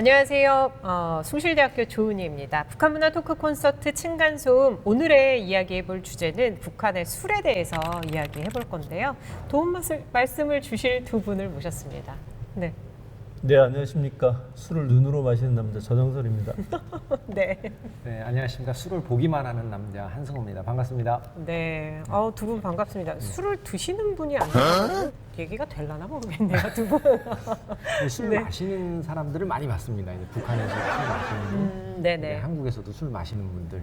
안녕하세요. 숭실대학교 조은희입니다. 북한문화 토크 콘서트 층간소음, 오늘의 이야기해볼 주제는 북한의 술에 대해서 이야기해볼 건데요. 도움 말씀을 주실 두 분을 모셨습니다. 네. 네, 안녕하십니까. 술을 눈으로 마시는 남자 전영설입니다. 네. 네, 안녕하십니까. 술을 보기만 하는 남자 한승호입니다. 반갑습니다. 네. 두 분 반갑습니다. 술을 드시는 분이 아니라 얘기가 될라나 모르겠네요, 두 분. 술 네. 마시는 사람들을 많이 봤습니다. 이제 북한에서 술 마시는 분, 네네. 네, 한국에서도 술 마시는 분들.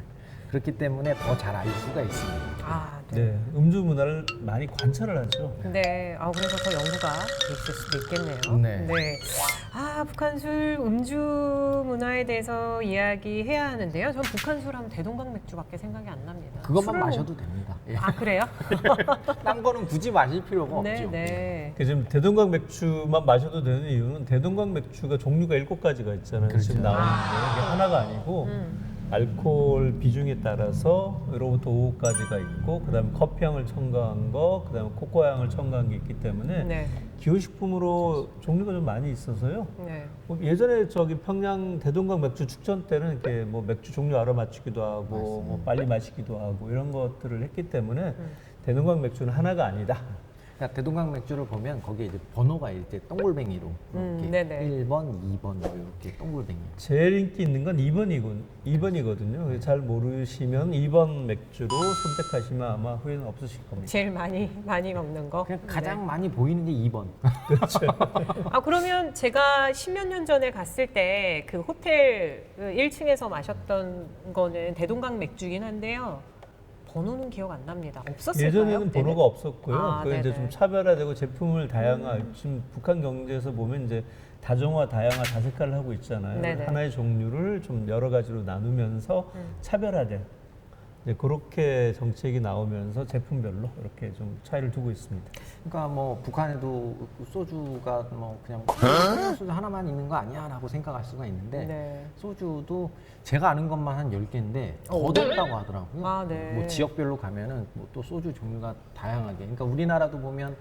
그렇기 때문에 더 잘 알 수가 있습니다. 아, 네. 네, 음주 문화를 많이 관찰을 하죠. 네, 그래서 더 연구가 있을 수도 있겠네요. 네. 북한 술, 음주 문화에 대해서 이야기해야 하는데요. 전 북한 술 하면 대동강 맥주밖에 생각이 안 납니다. 그것만 술을 마셔도 됩니다. 예. 아, 그래요? 딴 거는 굳이 마실 필요가 네, 없죠. 네. 지금 대동강 맥주만 마셔도 되는 이유는 대동강 맥주가 종류가 7가지가 있잖아요. 그렇죠. 지금 나오는 게 이게 하나가 아니고 알코올 비중에 따라서 1호부터 5호까지가 있고 그다음에 커피향을 첨가한 거, 그다음에 코코아향을 첨가한 게 있기 때문에 네. 기호식품으로 종류가 좀 많이 있어서요. 네. 예전에 저기 평양 대동강 맥주 축전 때는 이렇게 뭐 맥주 종류 알아맞히기도 하고 뭐 빨리 마시기도 하고 이런 것들을 했기 때문에 대동강 맥주는 하나가 아니다. 그러니까 대동강 맥주를 보면 거기에 이제 번호가 이제 동글뱅이로 이렇게 네네. 1번, 2번 이렇게 동글뱅이. 제일 인기 있는 건 2번이거든요. 잘 모르시면 2번 맥주로 선택하시면 아마 후회는 없으실 겁니다. 제일 많이 먹는 거. 그냥 가장 네. 많이 보이는 게 2번. 그러면 제가 10몇 년 전에 갔을 때 그 호텔 1층에서 마셨던 거는 대동강 맥주긴 한데요. 번호는 기억 안 납니다. 없었을까요? 예전에는 그때는? 번호가 없었고요. 그게 이제 네네. 좀 차별화되고 제품을 지금 북한 경제에서 보면 이제 다종화, 다양화, 다색화를 하고 있잖아요. 네네. 하나의 종류를 좀 여러 가지로 나누면서 차별화된 이제 그렇게 정책이 나오면서 제품별로 이렇게 좀 차이를 두고 있습니다. 그러니까 뭐 북한에도 소주가 뭐 그냥 소주 하나만 있는 거 아니야라고 생각할 수가 있는데 네. 소주도 제가 아는 것만 한 10개인데 더 오. 된다고 하더라고요. 아, 네. 뭐 지역별로 가면은 뭐 또 소주 종류가 다양하게. 그러니까 우리나라도 보면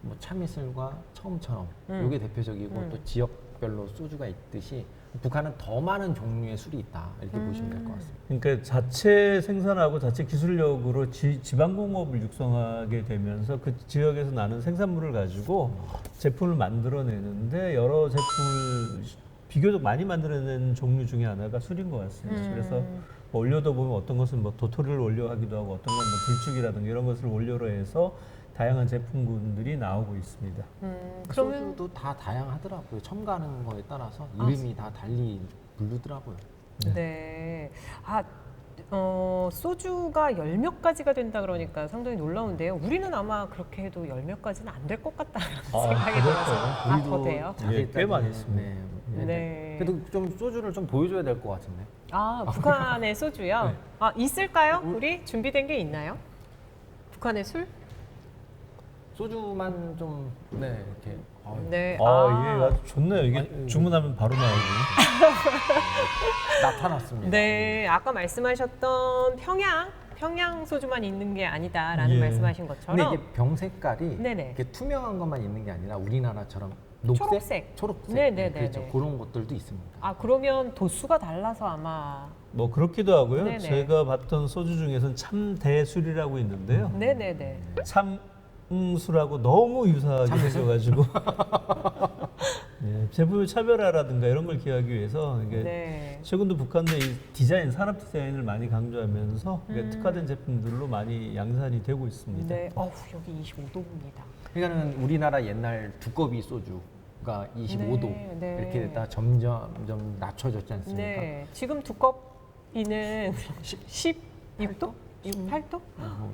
뭐 참이슬과 처음처럼 이게 대표적이고 또 지역별로 소주가 있듯이 북한은 더 많은 종류의 술이 있다 이렇게 보시면 될 것 같습니다. 그러니까 자체 생산하고 자체 기술력으로 지방공업을 육성하게 되면서 그 지역에서 나는 생산물을 가지고 제품을 만들어내는데 여러 제품을 비교적 많이 만들어낸 종류 중에 하나가 술인 것 같습니다. 그래서 뭐 원료도 보면 어떤 것은 뭐 도토리를 원료 하기도 하고 어떤 건 뭐 들쭉이라든가 이런 것을 원료로 해서 다양한 제품군들이 나오고 있습니다. 그러면 소주도 다 다양하더라고요. 첨가하는 거에 따라서 이름이 다 달리 부르더라고요. 네. 소주가 10몇 가지가 된다 그러니까 상당히 놀라운데요. 우리는 아마 그렇게 해도 10몇 가지는 안 될 것 같다는 생각이 들어서 더 돼요? 예, 꽤 많이 있습니다. 네. 네. 그래도 좀 소주를 좀 보여줘야 될 것 같은데. 북한의 소주요? 네. 있을까요? 우리 준비된 게 있나요? 북한의 술? 소주만 좀 이렇게. 네. 이게 아주 좋네요. 이게 주문하면 바로 나오고. 나타났습니다. 네. 아까 말씀하셨던 평양 소주만 있는 게 아니다라는 예. 말씀하신 근데 것처럼 이게 병 색깔이 네네. 이렇게 투명한 것만 있는 게 아니라 우리나라처럼 녹색, 초록색, 네네네네. 그렇죠. 그런 것들도 있습니다. 그러면 도수가 달라서 아마 뭐 그렇기도 하고요. 네네. 제가 봤던 소주 중에서는 참대술이라고 있는데요. 네네네. 참술하고 너무 유사하게 생겨가지고 네, 제품의 차별화라든가 이런 걸 기하기 위해서 이게 네. 최근도 북한 내 디자인, 산업 디자인을 많이 강조하면서 이게 특화된 제품들로 많이 양산이 되고 있습니다. 네. 여기 25도입니다. 그러니까는 우리나라 옛날 두꺼비 소주가 25도 네. 이렇게 됐다 점점 낮춰졌지 않습니까? 네. 지금 두껍이는 16도? 18도?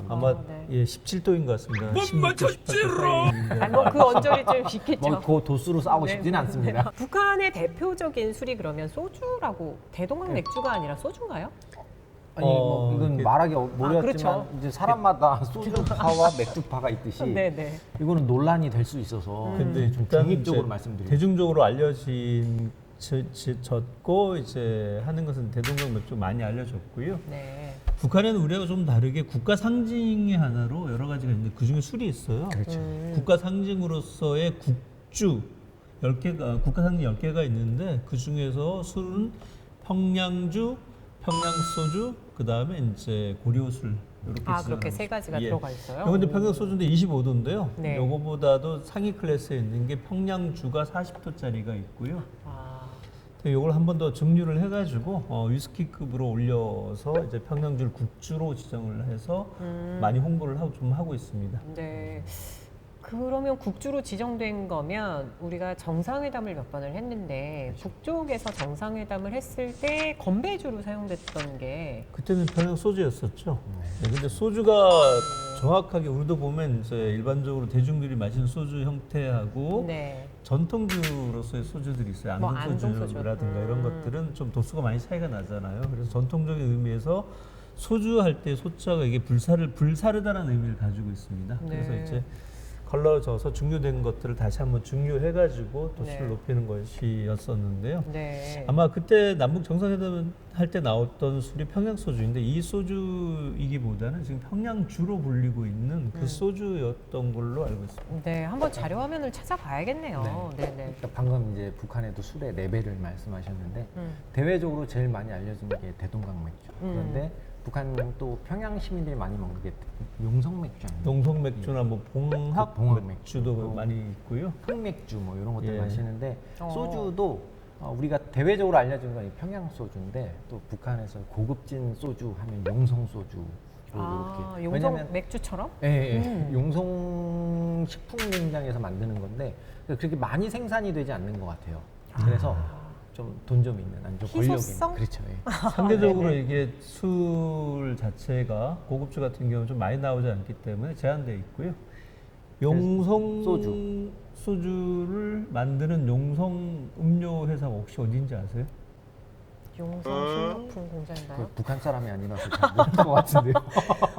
아마 네. 예, 17도인 것 같습니다. 16도, 18도. 뭐그 언저리 좀 있겠죠. 뭐 그 도수로 싸우고 네. 싶지는 않습니다. 북한의 대표적인 술이 그러면 소주라고 대동강 맥주가 아니라 소주인가요? 아니 뭐 이건 이렇게- 말하기 모르겠지만 그렇죠. 이제 사람마다 소주파와 맥주파가 있듯이 네네. 이거는 논란이 될 수 있어서 근데 좀 일단 중립적으로 이제 말씀드리고 대중적으로 알려진 졌고 이제 하는 것은 대동강 맥주 많이 알려졌고요. 네. 북한에는 우리하고 좀 다르게 국가 상징의 하나로 여러 가지가 있는데 그 중에 술이 있어요. 그렇죠. 국가 상징으로서의 국주 10개가 국가상리 10개가 있는데 그 중에서 술은 평량주, 평양소주, 그다음에 이제 고려술 이렇게 아, 지정하고 그렇게 세 가지가 예. 들어가 있어요. 이건데 평양소주인데 25도인데요. 네. 요거보다도 상위 클래스에 있는 게 평량주가 40도짜리가 있고요. 아, 이걸 한 번 더 증류를 해가지고 위스키급으로 올려서 이제 평양주를 국주로 지정을 해서 많이 홍보를 좀 하고 있습니다. 네. 그러면 국주로 지정된 거면 우리가 정상회담을 몇 번을 했는데 북쪽에서 정상회담을 했을 때 건배주로 사용됐던 게 그때는 평양 소주였었죠. 네, 근데 소주가 정확하게 우리도 보면 이제 일반적으로 대중들이 마시는 소주 형태하고 네. 전통주로서의 소주들이 있어요. 뭐 안동소주라든가 안동소주. 이런 것들은 좀 도수가 많이 차이가 나잖아요. 그래서 전통적인 의미에서 소주 할 때 소자가 이게 불사르다라는 의미를 가지고 있습니다. 그래서 네. 이제 걸러져서 증류된 것들을 다시 한번 증류해가지고 도수를 네. 높이는 것이었었는데요. 네. 아마 그때 남북 정상회담 할 때 나왔던 술이 평양소주인데 이 소주이기보다는 지금 평양주로 불리고 있는 그 소주였던 걸로 알고 있습니다. 네, 한번 자료 화면을 찾아봐야겠네요. 네, 네. 그러니까 방금 이제 북한에도 술의 레벨을 말씀하셨는데 대외적으로 제일 많이 알려진 게 대동강 맥주. 그런데 북한 또 평양 시민들이 많이 먹는 게 용성 맥주 아니에요? 농성 맥주나 뭐 봉합 봉합 맥주도 맥주. 많이 있고요. 흑맥주 뭐 이런 것들 예. 마시는데 어. 소주도 우리가 대외적으로 알려진 건 이 평양 소주인데 또 북한에서 고급진 소주 하면 용성 소주. 아, 이렇게. 용성 왜냐면 맥주처럼? 예, 예. 용성 식품 공장에서 만드는 건데 그렇게 많이 생산이 되지 않는 것 같아요. 그래서 좀 돈 좀 있는 아주 권력 희소성? 있는 그렇죠. 예. 상대적으로 이게 술 자체가 고급주 같은 경우는 좀 많이 나오지 않기 때문에 제한되어 있고요. 용성 소주. 소주를 만드는 용성 음료 회사가 혹시 어딘지 아세요? 용성 식료품 공장인가요? 그 북한 사람이 아니라서 잘 모를 것 같은데요.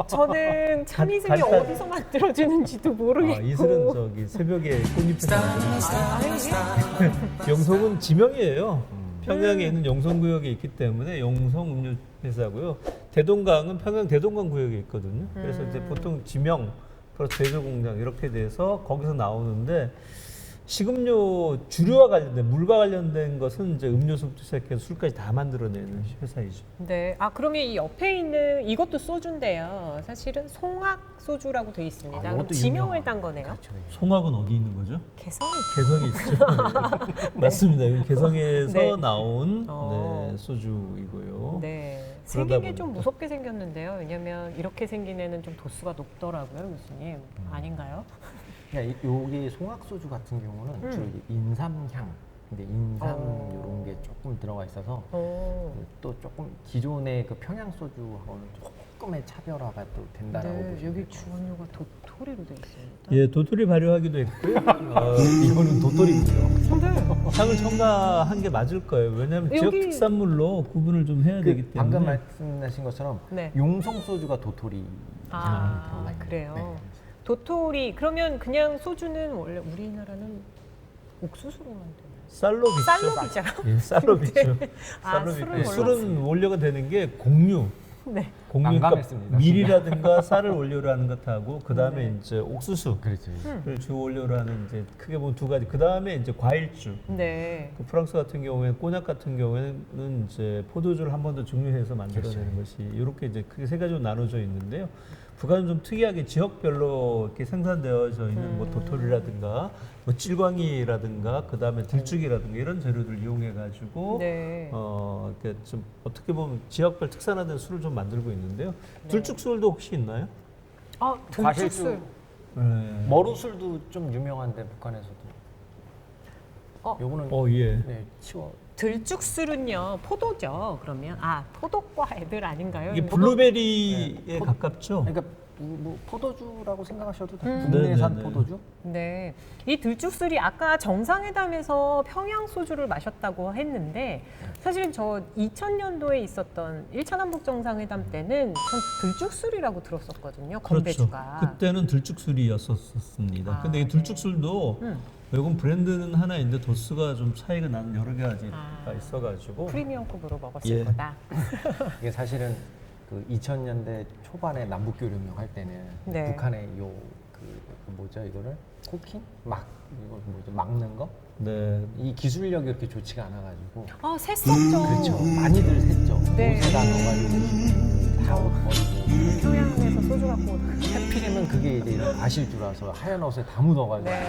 저는 참이슬이 갈달- 어디서 만들어지는지도 모르겠고. 이슬은 저기 새벽에 꽃잎에서 만드는 용성은 지명이에요. 평양에 있는 용성구역에 있기 때문에 용성 음료 회사고요. 대동강은 평양 대동강 구역에 있거든요. 그래서 이제 보통 지명 플러스 제조공장 이렇게 돼서 거기서 나오는데 식음료 주류와 관련된 물과 관련된 것은 이제 음료수부터 시작해서 술까지 다 만들어내는 회사이죠. 네. 아, 그러면 이 옆에 있는 이것도 소주인데요. 사실은 송악 소주라고 되어 있습니다. 아, 그럼 이것도 지명을 유명한- 딴 거네요. 그렇죠. 예. 송악은 어디 있는 거죠? 개성이 개성에 있죠. 맞습니다. 이건 개성에서 네. 나온 어. 네, 소주이고요. 네. 그러다 생긴 게 좀 보니까. 무섭게 생겼는데요. 왜냐면 이렇게 생긴 애는 좀 도수가 높더라고요, 교수님. 아닌가요? 그러니까 여기 송악 소주 같은 경우는 주로 이제 인삼향, 근데 인삼 이런 게 조금 들어가 있어서 어. 또 조금 기존의 그 평양 소주하고는 조금의 차별화가 또 된다라고 네, 보시면 여기 돼요. 주원료가 도토리로 되어 있습니다. 예, 도토리 발효하기도 했고요. 이거는 도토리고요. 근데 향을 첨가한 게 맞을 거예요. 왜냐하면 지역 여기- 특산물로 구분을 좀 해야 되기 때문에. 방금 말씀하신 것처럼 네. 용성 소주가 도토리 아, 들어가 있는. 그래요. 네. 도토리 그러면 그냥 소주는 원래 우리나라는 옥수수로 만드나요? 쌀로 빚죠. 쌀로 빚죠. 예, 쌀로 빚죠. 아, 쌀로 술은 빚고 술은 원료가 되는 게 공유. 네. 공유, 난감했습니다. 밀이라든가 쌀을 원료로 하는 것하고 그 다음에 네. 이제 옥수수. 그렇죠. 를 주 원료로 하는 이제 크게 보면 두 가지. 그 다음에 이제 과일주. 네. 그 프랑스 같은 경우에는 꼬냑 같은 경우에는 이제 포도주를 한 번 더 증류해서 만들어내는 것이 이렇게 이제 크게 세 가지로 나눠져 있는데요. 북한은 좀 특이하게 지역별로 이렇게 생산되어져 있는 뭐 도토리라든가 뭐 찔광이라든가 그 다음에 들쭉이라든가 이런 재료들 이용해 가지고 네. 이렇게 좀 어떻게 보면 지역별 특산화된 술을 좀 만들고 있는데요. 들쭉술도 혹시 있나요? 아, 과실주. 들쭉술. 네. 머루술도 좀 유명한데 북한에서도. 어. 요거는 예. 네, 치워. 들쭉술은요 포도죠. 그러면 포도과 애들 아닌가요? 이게 포도- 블루베리에 네, 가깝죠. 그러니까 뭐 포도주라고 생각하셔도 돼요. 음. 국내산 네네네. 포도주. 네, 이 들쭉술이 아까 정상회담에서 평양 소주를 마셨다고 했는데 사실은 저 2000년도에 있었던 1차 남북 정상회담 때는 전 들쭉술이라고 들었었거든요. 건배주가. 그렇죠. 그때는 들쭉술이었었습니다. 아, 근데 이 네. 들쭉술도 이건 브랜드는 하나인데 도수가 좀 차이가 나는 여러 가지가 아. 있어가지고 프리미엄급으로 먹었을 예. 거다. 이게 사실은 그 2000년대 초반에 남북 교류협력 할 때는 네. 북한의 요 그 뭐죠 이거를 코킹 이걸 뭐죠 막는 거? 네. 이 기술력이 그렇게 좋지가 않아가지고 아, 샜었죠. 그렇죠. 많이들 샜죠. 네. 옷에다 넣어가지고 다 버리고. 평양에서 소주 갖고 오다가. 하필이면 그게 이제 이런 아실주라서 하얀 옷에 다 묻어가지고. 네.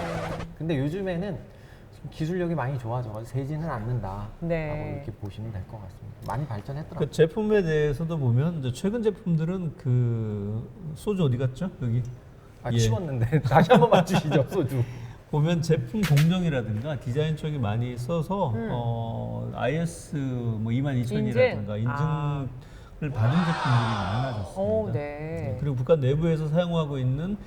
근데 요즘에는 기술력이 많이 좋아져가지고 새지는 않는다라고 네. 이렇게 보시면 될 것 같습니다. 많이 발전했더라고요. 그 제품에 대해서도 보면 이제 최근 제품들은 그 소주 어디 갔죠? 여기 예. 치웠는데 다시 한번 맞추시죠 소주. 보면 제품 공정이라든가 디자인 쪽이 많이 써서 IS 뭐 22000이라든가 인증? 인증을 받은 제품들이 많아졌습니다. 오, 네. 그리고 북한 내부에서 사용하고 있는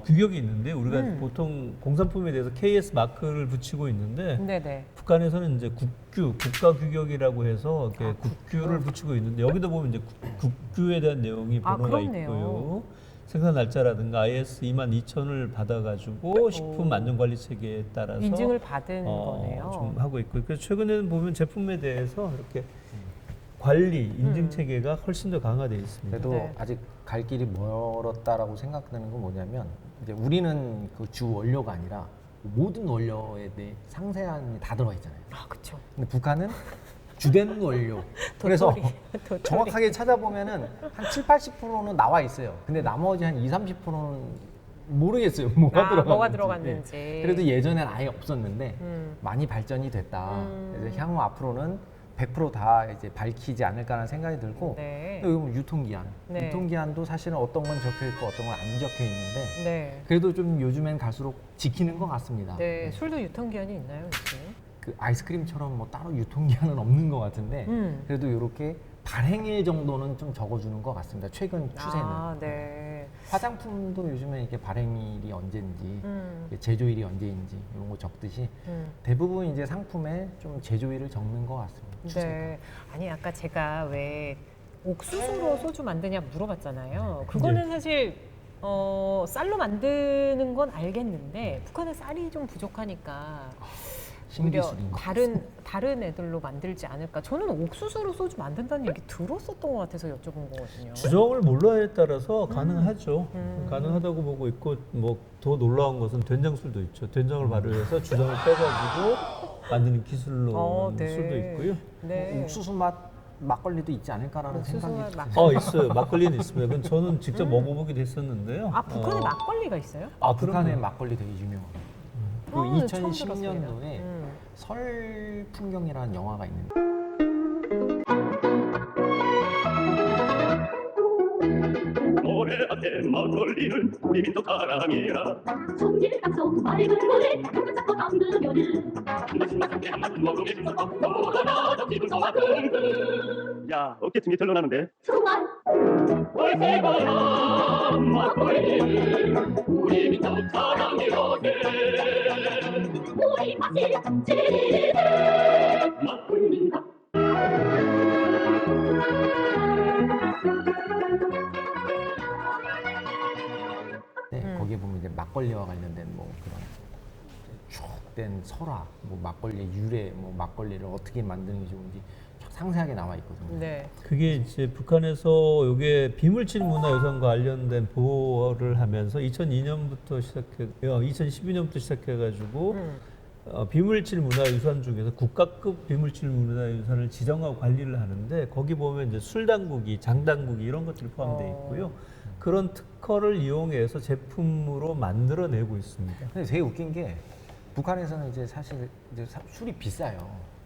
규격이 있는데 우리가 보통 공산품에 대해서 KS 마크를 붙이고 있는데 네네. 북한에서는 이제 국규, 국가 규격이라고 해서 이렇게 국규를 붙이고 있는데 여기도 보면 이제 국규에 대한 내용이 번호가 그렇네요. 있고요. 생산 날짜라든가 IS 22000을 받아가지고 식품 안전관리 체계에 따라서 인증을 받은 거네요. 좀 하고 있고 그래서 최근에는 보면 제품에 대해서 이렇게 관리 인증 체계가 훨씬 더 강화되어 있습니다. 그래도 네. 아직 갈 길이 멀었다라고 생각되는 건 뭐냐면 이제 우리는 그 주 원료가 아니라 모든 원료에 대해 상세함이 다 들어가 있잖아요. 아, 그렇죠. 근데 북한은 주된 원료. 그래서 도토리. 정확하게 찾아보면은 한 7, 80%는 나와 있어요. 근데 나머지 한 2, 30%는 모르겠어요. 뭐가 들어갔는지. 네. 그래도 예전엔 아예 없었는데 음. 많이 발전이 됐다. 그래서 향후 앞으로는 100% 다 이제 밝히지 않을까라는 생각이 들고 네. 또 이거 유통기한. 네. 유통기한도 사실은 어떤 건 적혀 있고 어떤 건 안 적혀 있는데 네. 그래도 좀 요즘엔 갈수록 지키는 것 같습니다. 네. 술도 유통기한이 있나요, 혹시? 그 아이스크림처럼 뭐 따로 유통기한은 없는 것 같은데 그래도 이렇게 발행일 정도는 좀 적어주는 것 같습니다. 최근 추세는. 아, 네. 화장품도 요즘에 이게 발행일이 언제인지 이게 제조일이 언제인지 이런 거 적듯이 대부분 이제 상품에 좀 제조일을 적는 것 같습니다. 추세가. 네. 아니, 아까 제가 왜 옥수수로 소주 만드냐 물어봤잖아요. 그거는 사실 쌀로 만드는 건 알겠는데 북한은 쌀이 좀 부족하니까 오히려 신기술인 것 같습니다. 다른 애들로 만들지 않을까. 저는 옥수수로 소주 만든다는 얘기 들었었던 것 같아서 여쭤본 거거든요. 주정을 몰라에 따라서 가능하죠. 가능하다고 보고 있고 뭐 더 놀라운 것은 된장술도 있죠. 된장을 발효해서 주정을 빼가지고 만드는 기술로 만드는 네. 술도 있고요. 네. 옥수수 맛 막걸리도 있지 않을까라는 옥수수 생각이 맛 들어요. 있어요. 막걸리는 있습니다. 그건 저는 직접 먹어보기도 했었는데요. 아, 북한에 막걸리가 있어요? 북한의 그럼요. 막걸리 되게 유명합니다. 그 아, 처음 2010년도에 들었습니다. 설 풍경이라는 영화가 있는데 노래한테 막걸리는 우리 민족 사랑이야. 성질딱서 맑은 물에 잡고 담그면은 맛있게 한 맛은 먹으면 힘들고 뭐하나 기분 좋았던 그. 야 어깨춤이 절로나는데. 정말 월세가 막걸리 우리 민족 사랑이로세. 우리 맛이 제일 막걸리다. 거기에 보면 이제 막걸리와 관련된 뭐 그런 추억된 설화, 뭐 막걸리의 유래, 뭐 막걸리를 어떻게 만드는 게 좋은지 쫙 상세하게 나와 있거든요. 네. 그게 이제 북한에서 요게 비물질 문화 유산과 관련된 보호를 하면서 2012년부터 시작해가지고 비물질 문화유산 중에서 국가급 비물질 문화유산을 지정하고 관리를 하는데 거기 보면 이제 술 당국이, 장 당국이 이런 것들이 포함되어 있고요. 그런 특허를 이용해서 제품으로 만들어내고 있습니다. 근데 되게 웃긴 게 북한에서는 이제 사실 이제 술이 비싸요.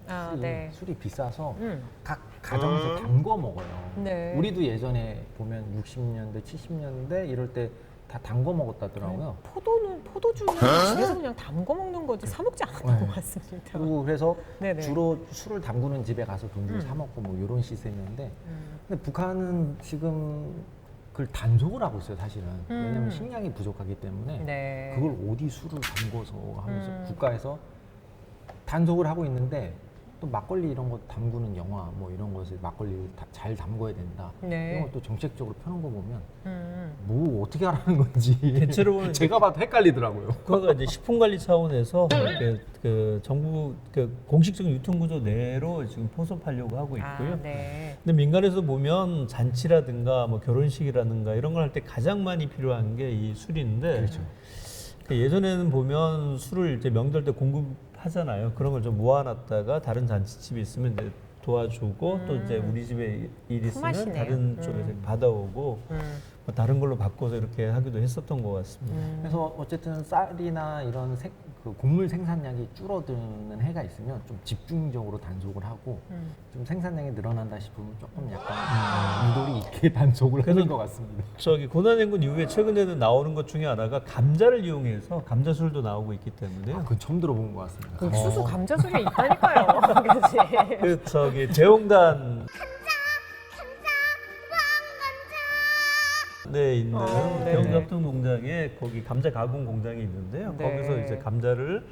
아, 네. 술이 비싸서 음. 각 가정에서 담궈 먹어요. 네. 우리도 예전에 보면 60년대, 70년대 이럴 때 다 담궈 먹었다더라고요. 포도주는 집에서 그냥 담궈 먹는 거지 사 먹지 않았던 네. 것 같습니다. 그리고 그래서 네네. 주로 술을 담그는 집에 가서 돈 주고 사 먹고 뭐 이런 시스템이었는데 근데 북한은 지금 그걸 단속을 하고 있어요, 사실은. 왜냐하면 식량이 부족하기 때문에 네. 그걸 어디 술을 담궈서 하면서 국가에서 단속을 하고 있는데 또 막걸리 이런 거 담그는 영화 뭐 이런 것을 막걸리를 잘 담궈야 된다. 네. 이런 것도 정책적으로 펴는 거 보면 음. 뭐 어떻게 하라는 건지 대체로 보면 제가 봐도 헷갈리더라고요. 국가가 이제 식품관리 차원에서 그 정부 그 공식적인 유통구조 내로 지금 포섭하려고 하고 있고요. 아, 네. 근데 민간에서 보면 잔치라든가 뭐 결혼식이라든가 이런 걸 할 때 가장 많이 필요한 게 이 술인데 그렇죠. 그 예전에는 보면 술을 이제 명절 때 공급하잖아요. 그런 걸 좀 모아놨다가 다른 잔치집이 있으면 이제 도와주고 또 이제 우리 집에 일 있으면 품앗이네요. 다른 쪽에서 받아오고 뭐 다른 걸로 바꿔서 이렇게 하기도 했었던 것 같습니다. 그래서 어쨌든 쌀이나 이런 그 곡물 생산량이 줄어드는 해가 있으면 좀 집중적으로 단속을 하고 좀 생산량이 늘어난다 싶으면 조금 약간 유도리 있게 단속을 하는 것 같습니다. 저기 고난행군 이후에 최근에는 나오는 것 중에 하나가 감자를 이용해서 감자술도 나오고 있기 때문에요. 그건 처음 들어본 것 같습니다. 그 옥수수 감자술이 있다니까요. 그치? 그 저기 재홍단 네 있는 네. 대웅합동농장에 거기 감자 가공 공장이 있는데요. 네. 거기서 이제 감자를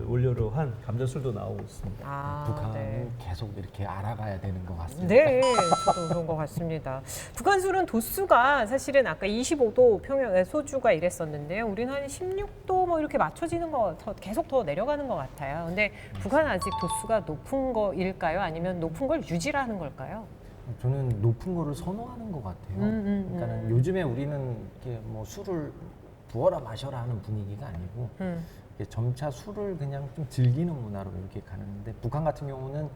원료로 한 감자술도 나오고 있습니다. 아, 북한은 네. 계속 이렇게 알아가야 되는 것 같습니다. 네, 저도 그런 것 같습니다. 북한 술은 도수가 사실은 아까 25도 평형의 소주가 이랬었는데요. 우리는 한 16도 뭐 이렇게 맞춰지는 거 계속 더 내려가는 것 같아요. 근데 북한은 아직 도수가 높은 거일까요? 아니면 높은 걸 유지하는 걸까요? 저는 높은 거를 선호하는 것 같아요. 그러니까는 요즘에 우리는 이렇게 뭐 술을 부어라 마셔라 하는 분위기가 아니고 이렇게 점차 술을 그냥 좀 즐기는 문화로 이렇게 가는데 북한 같은 경우는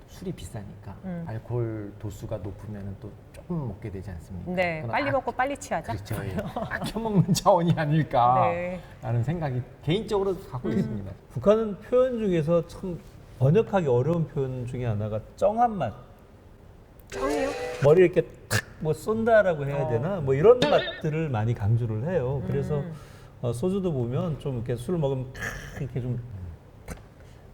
술이 비싸니까 알코올 도수가 높으면 또 조금 먹게 되지 않습니까? 네, 그건 빨리 먹고 빨리 취하자. 그렇죠. 예. 아껴 먹는 차원이 아닐까라는 네. 생각이 개인적으로 갖고 있습니다. 북한은 표현 중에서 참 번역하기 어려운 표현 중에 하나가 쩡한 맛. 쩡이요? 머리 이렇게 탁 뭐 쏜다라고 해야 되나 뭐 이런 맛들을 많이 강조를 해요. 그래서 소주도 보면 좀 이렇게 술을 먹으면 탁 이렇게 좀 탁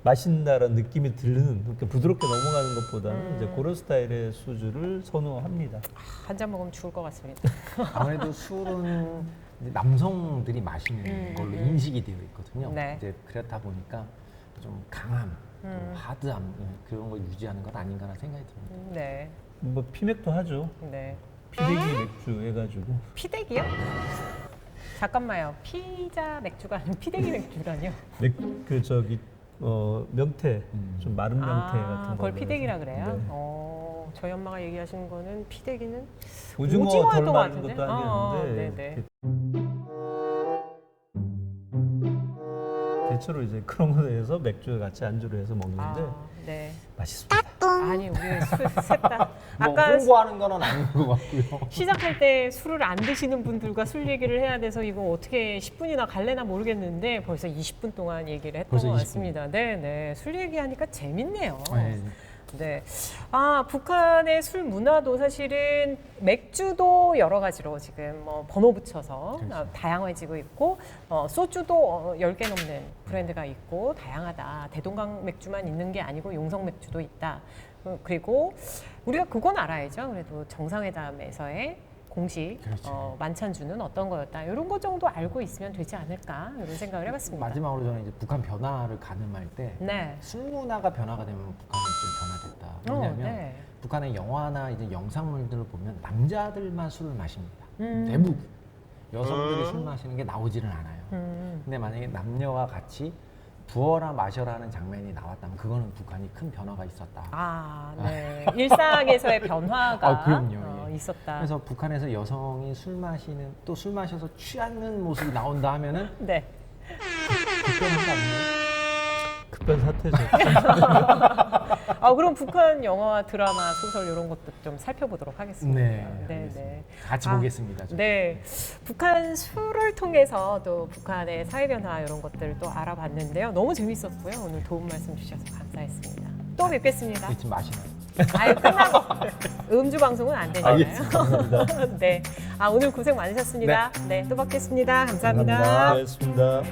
마신다라는 느낌이 드는 그렇게 부드럽게 넘어가는 것보다는 이제 그런 스타일의 소주를 선호합니다. 한 잔 먹으면 죽을 것 같습니다. 아무래도 술은 이제 남성들이 마시는 걸로 인식이 되어 있거든요. 네. 이제 그렇다 보니까 좀 강함, 좀 하드함 그런 걸 유지하는 것 아닌가라는 생각이 듭니다. 네, 뭐 피맥도 하죠. 네. 피대기 맥주 해가지고 피대기요? 잠깐만요. 피자 맥주가 아니면 피대기 맥주라뇨? 그 저기 명태 좀 마른 명태 같은 거. 그걸 피대기라 그래요? 네. 저희 엄마가 얘기하신 거는 피대기는 오징어 덜 오징어였던 것 마른 같은데? 것도 아니었는데 네네. 대체로 이제 그런 거에 대해서 맥주 같이 안주로 해서 먹는데 네. 맛있습니다. 아니 우리 셋다 뭐 아까 홍보하는 건 아닌 것 같고요. 시작할 때 술을 안 드시는 분들과 술 얘기를 해야 돼서 이거 어떻게 10분이나 갈래나 모르겠는데 벌써 20분 동안 얘기를 했던 벌써 것 20분. 같습니다. 네, 네. 술 얘기하니까 재밌네요. 네. 네. 북한의 술 문화도 사실은 맥주도 여러 가지로 지금 뭐 번호 붙여서 그렇죠. 다양해지고 있고 소주도 10개 넘는 브랜드가 있고 다양하다. 대동강 맥주만 있는 게 아니고 용성 맥주도 있다. 그리고 우리가 그건 알아야죠. 그래도 정상회담에서의 공식 그렇죠. 만찬주는 어떤 거였다. 이런 거 정도 알고 있으면 되지 않을까 이런 생각을 해봤습니다. 마지막으로 저는 이제 북한 변화를 가늠할 때 네. 술 문화가 변화가 되면 북한은 좀 변화됐다. 왜냐하면 네. 북한의 영화나 이제 영상물들을 보면 남자들만 술을 마십니다. 음. 대부분 여성들이 술 마시는 게 나오지는 않아요. 근데 만약에 남녀와 같이 부어라 마셔라 하는 장면이 나왔다면 그거는 북한이 큰 변화가 있었다. 네. 일상에서의 변화가 그럼요. 예. 있었다. 그래서 북한에서 여성이 술 마시는 또 술 마셔서 취하는 모습이 나온다 하면은 네. 불편한 거 아니에요? 급변 사태죠. 그럼 북한 영화와 드라마, 소설 이런 것도 좀 살펴보도록 하겠습니다. 네. 같이 보겠습니다. 좀. 네. 북한 술을 통해서 또 북한의 사회 변화 이런 것들을 또 알아봤는데요. 너무 재밌었고요. 오늘 도움 말씀 주셔서 감사했습니다. 또 뵙겠습니다. 지금 마시나요? 아유, 끝나고 음주 방송은 안 되잖아요. 알겠습니다. 감사합니다. 네. 오늘 고생 많으셨습니다. 네. 또 뵙겠습니다. 감사합니다. 고맙습니다.